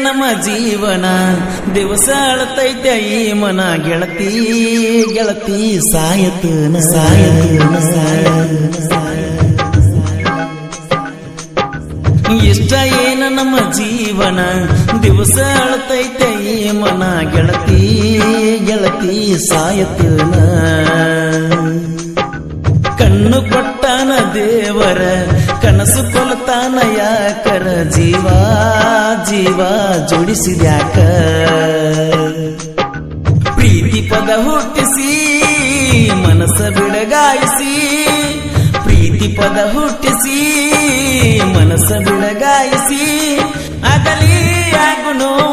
ನಮ್ಮ ಜೀವನ ದಿವಸ ಅಳತೈತೆ ಈ ಮನ ಗೆಳತಿ ಗೆಳತಿ ಸಾಯತನ ಇಷ್ಟ ಏನ ನಮ್ಮ ಜೀವನ ದಿವಸ ಅಳತೈತೆ ಈ ಮನ ಗೆಳತಿ ಗೆಳತಿ ಸಾಯತನ ಕಣ್ಣು ಕೊಟ್ಟಾನ ದೇವರ ಕನಸು ಕೊಲ್ತಾನ ಯಾಕರ ಜೀವ ಜೀವ ಜೋಡಿಸಿದ್ಯಾಕ ಪ್ರೀತಿ ಪದ ಹುಟ್ಟಿಸಿ ಮನಸ್ಸ ಬಿಡಗಾಯಿಸಿ ಪ್ರೀತಿ ಪದ ಹುಟ್ಟಿಸಿ ಮನಸ್ಸ ಬಿಡಗಾಯಿಸಿ ಅಗಲಿ ಆಗು ನೋವ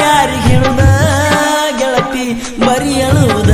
ಯಾರಿಗೆ ಹೇಳುದ ಗೆಳತಿ ಬರಿ ಅಳುವುದ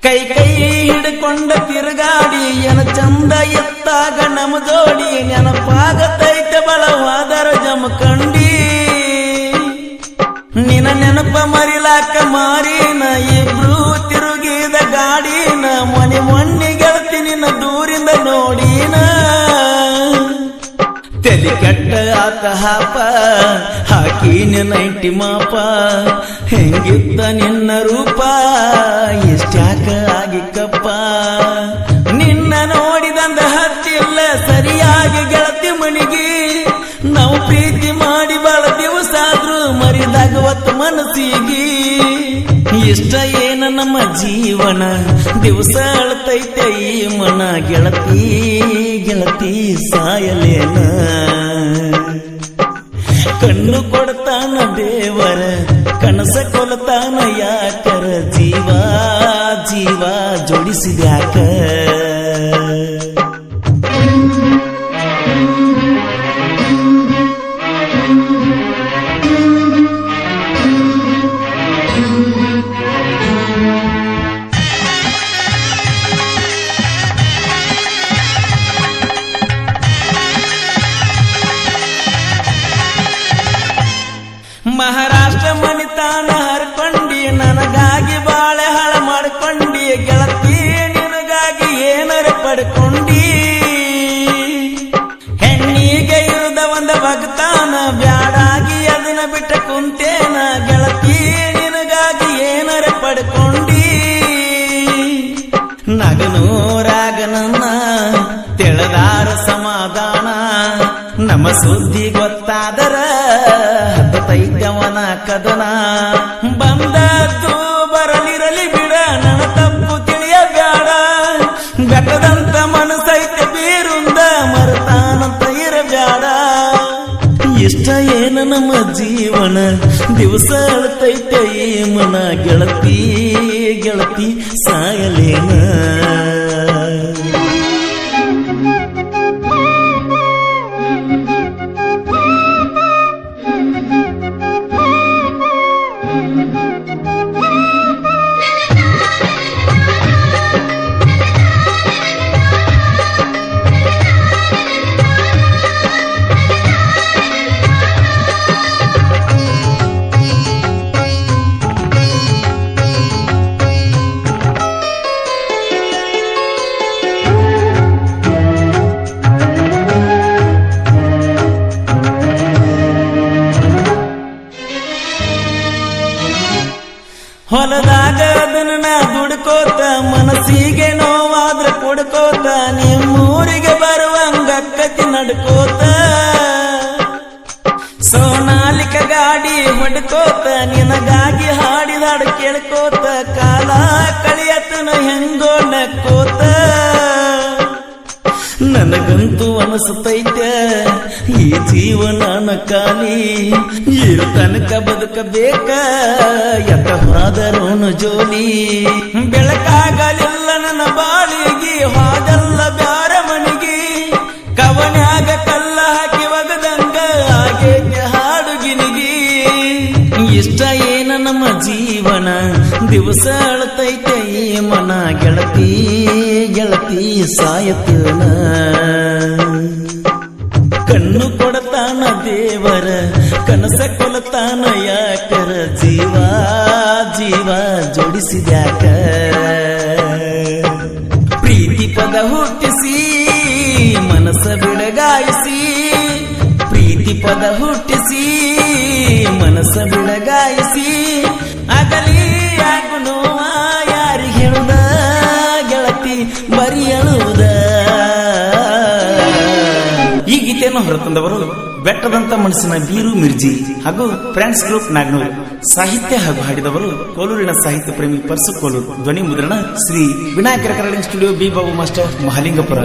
ಕೈ ಕೈ ಹಿಡ್ಕೊಂಡ ತಿರುಗಾಡಿ ಎನ ಚಂದ ಎತ್ತಾಗ ನಮ ಜೋಡಿ ನೆನಪಾಗತೈತೆ ಬಳವಾದರ ಜಮಕಂಡಿ ನಿನ ನೆನಪ ಮರಿಲಾಕ ಮಾರಿನ ಇಬ್ರು ತಿರುಗಿದ ಗಾಡಿನ ಮನೆ ಮೊನ್ನೆ ಗೆಳತಿ ನಿನ್ನ ದೂರಿಂದ ನೋಡಿನ ತಲೆ ಕೆಟ್ಟ ಆತ ಹಾಪ ಹಾಕಿನ ನೈಂಟಿ ಮಾಪ ಹೆಂಗಿತ್ತ ನಿನ್ನ ರೂಪ ಎಷ್ಟ್ಯಾಕ ಆಗಿಕ್ಕಪ್ಪ ನಿನ್ನ ನೋಡಿದಂದ ಹತ್ತಿಲ್ಲ ಸರಿಯಾಗಿ ಗೆಳತಿ ಮನಿಗೆ ನಾವು ಪ್ರೀತಿ ಮಾಡಿ ಬಾಳ ದಿವಸ ಆದ್ರೂ ಮರಿದಾಗವತ್ತು ಮನಸ್ಸಿಗೆ ಇಷ್ಟ ಏನ ನಮ್ಮ ಜೀವನ ದಿವಸ ಅಳತೈತೆ ಈ ಮನ ಗೆಳತಿ ಗೆಳತಿ ಸಾಯಲೇನ ಕಣ್ಣು ಕೊಡ್ತಾನ ದೇವರ ಕನಸ ಕೊಲ್ತಾನ ಯಾಕರ ಜೀವ ಜೀವ ಜೋಡಿಸಿದ್ಯಾಕ ಮಹಾರಾಷ್ಟ್ರ ಮನಿತಾನ ಹರ್ಕೊಂಡಿ ನನಗಾಗಿ ಬಾಳೆ ಹಳ ಮಾಡ್ಕೊಂಡಿ ಗೆಳತಿ ನಿನಗಾಗಿ ಏನರ ಪಡ್ಕೊಂಡಿ ಹೆಣ್ಣಿಗೆ ಇರುದ ಒಂದ ಭಕ್ತಾನ ಬ್ಯಾಡಾಗಿ ಅದನ್ನ ಬಿಟ್ಟ ಕುಂತೇನ ಗೆಳತಿ ನಿನಗಾಗಿ ಏನರ ಪಡ್ಕೊಂಡಿ ನಗನೂರಾಗ ನನ್ನ ತೆಳದಾರ ಸಮಾಧಾನ ನಮ್ಮ ಸುದ್ದಿ ಗೊತ್ತಾದರ ಹತ್ತೈತವನ ಕದನ ಬಂದದ್ದು ಬರಲಿರಲಿ ಬಿಡ ನನ್ನ ತಪ್ಪು ತಿಳಿಯಬ್ಯಾಡ ಬೆಟ್ಟದಂತ ಮನಸ್ಸೈತೆ ಬೀರುಂದ ಮರತಾನಂತ ಇರಬ್ಯಾಡ ಇಷ್ಟ ಏನ ನಮ್ಮ ಜೀವನ ದಿವಸ ಅಳತೈತೆ ಈ ಮನ ಗೆಳತಿ ಗೆಳತಿ ಸಾಯಲೇನ ಹೊಲದಾಗ ಅದನ್ನ ನಾ ದುಡ್ಕೋತ ಮನಸ್ಸಿಗೆ ನೋವಾದ್ರ ಕೊಡ್ಕೋತ ನಿಮ್ಮೂರಿಗೆ ಬರುವಂಗಕ್ಕತಿ ನಡ್ಕೋತ ಸೋನಾಲಿಕ ಗಾಡಿ ಹೊಡ್ಕೋತ ನಿನಗಾಗಿ ಹಾಡಿದ ಹಾಡು ಕೇಳ್ಕೋತ ಕಾಲ ಕಳಿಯತನ ಹೆಂಗೋ ನಕ್ಕೋತ ನನಗಂತ ನನಗಂತೂ ಅನಿಸ್ತೈತೆ ಈ ಜೀವನ ಖಾಲಿ ಇರು ತನಕ ಬದುಕಬೇಕ ಎತ್ತವಾದರೋನು ಜೋಲಿ ಬೆಳಕಾಗಲಿಲ್ಲ ನನ್ನ ಬಾಳಿಗೆ ಹಾದಲ್ಲ ಬ್ಯಾರ ಮನಿಗೆ ಕವನ್ಯಾಗ ಕಲ್ಲ ಹಾಕಿ ಒಗದಂಗ ಆಗೇಕೆ ಹಾಡುಗಿನಿಗಿ ಇಷ್ಟ ಏನ ನಮ್ಮ ಜೀವನ ದಿವಸ ಅಳತೈತೆ ಈ ಮನ ಗೆಳತಿ ಗೆಳತಿ ಸಾಯತನ ಕಣ್ಣು ಕೊಡತಾನ ದೇವರ ಕನಸ ಕೊಲತಾನ ಯಾಕರ ಜೀವ ಜೀವ ಜೋಡಿಸಿದ್ಯಾಕ ಪ್ರೀತಿ ಪದ ಹುಟ್ಟಿಸಿ ಮನಸ್ಸ ಬಿಡಗಾಯಿಸಿ ಪ್ರೀತಿ ಪದ ಹುಟ್ಟಿಸಿ ಮನಸ್ಸ ಬಿಡಗಾಯಿಸಿ ಆಗಲಿ ಯಾಕು ನೋವ ಯಾರಿಗೆ ಹೇಳುದ ಗೆಳತಿ ಬರಿ ಅಳುವುದ. ಈ ಗೀತೆಯನ್ನು ಹೊರತಂದವರು ಬೆಟ್ಟದಂತ ಮನಸ್ಸಿನ ಬೀರು ಮಿರ್ಜಿ ಹಾಗೂ ಫ್ರೆಂಡ್ಸ್ ಗ್ರೂಪ್ ನಾಗನೂರು. ಸಾಹಿತ್ಯ ಹಾಗೂ ಹಾಡಿದವರು ಕೋಲೂರಿನ ಸಾಹಿತ್ಯ ಪ್ರೇಮಿ ಪರ್ಸು ಕೋಲೂರು. ಧ್ವನಿ ಮುದ್ರಣ Shri Vinayaka recording studio B Babu master Mahalingapura.